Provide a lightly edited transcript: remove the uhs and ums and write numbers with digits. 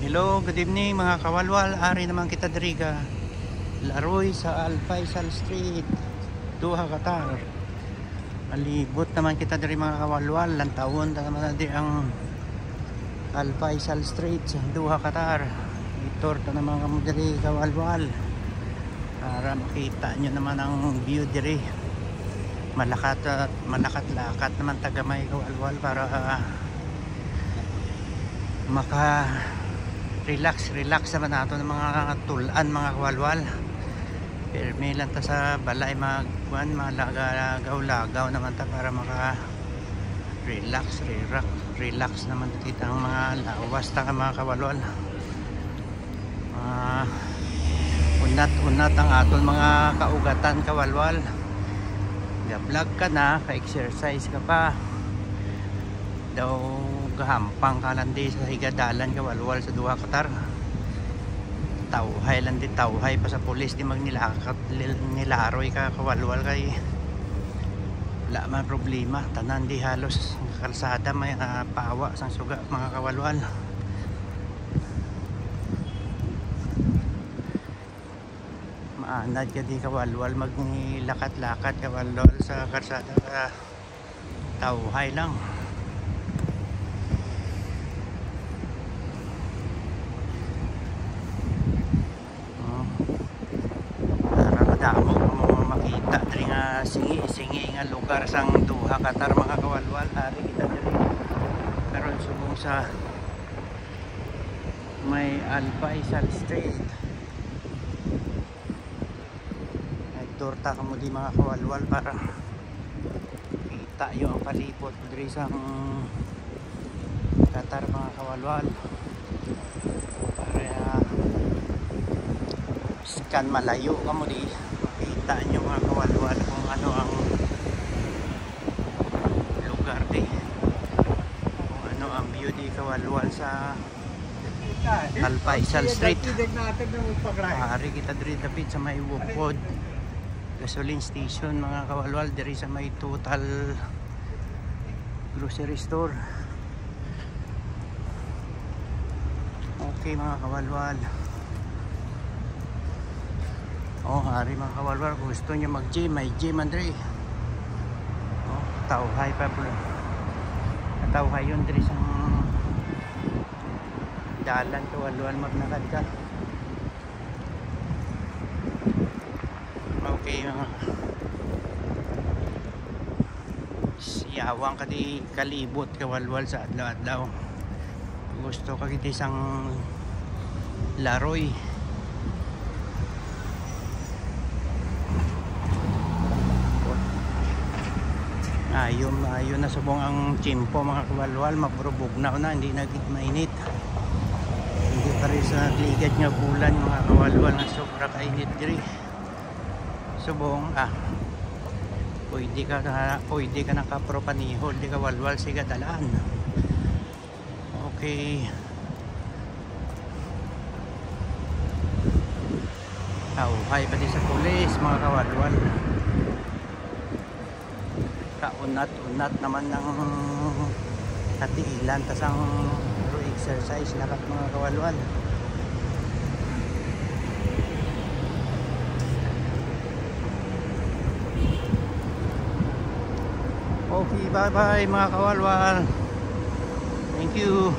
Hello, good evening mga kawalwal. Ari naman kita diriga Laroy sa Al Faisal Street, Doha, Qatar. Malibot naman kita diri mga kawalwal. Lantawon naman na di ang Al Faisal Street sa Doha, Qatar. Itor ta naman kamo diri kawalwal para makita nyo naman ang view diri. Malakat-lakat naman tagamay kawalwal para maka relax naman nato ng mga tulan mga kawalwal. Pero may lang ta sa balay magkuhan, malagaw-lagaw naman ta para maka relax naman dito ang mga lawas ta mga kawalwal. Unat ang aton mga kaugatan kawalwal. Ga-vlog ka na, ka-exercise ka pa daw, gahampang ka lang di sa higadalan kawalwal sa Doha, Qatar. Tawhay lang di, tawhay pa sa pulis di nilaroy ka kawalwal kay wala man problema. Tanan di halos kalsada may pawa sang suga mga kawalwal. Maanad ka di kawalwal magnilakat-lakat kawalwal sa kalsada, tawhay lang. Damo mo makita diri nga singi nga lugar sang Doha, Qatar mga kawalwal. Ari kita diri karon subong sa may Al Faisal Street. Nagtorta kamo di mga kawalwal para kita yung palibot diri sang Qatar mga kawalwal. Para kan malayo kamo di makita nyo mga kawalwal kung ano ang lugar di, kung ano ang view di kawalwal sa Al Faisal Street. Hari kita diri David sa may Wopod gasoline station mga kawalwal, diri sa may Total grocery store. Okay mga kawalwal. Hari mga kawalwal, kung gusto nyo mag-gym, may gym andri. Tawhay pa po. Tawhay yun diri sa dalan kawalwal, magnakad ka. Okay mga siyawang ka di kalibot kawalwal sa adlaw-adlaw. Gusto ka kita isang Laroy. Ayun na subong ang tiyempo mga kawalwal, mabrubugnaw na, hindi nagit mainit. Hindi pa rin sa ligad nga bulan mga kawalwal na sobra kainit diri. Subong pwede ka nakapropanihol di kawalwal siga dalaan. Okay. Tawhay pa di sa pulis mga kawalwal. Unat naman ng katiilan tasang exercise lakat mga kawalwal. Okay, bye bye mga kawalwal, thank you.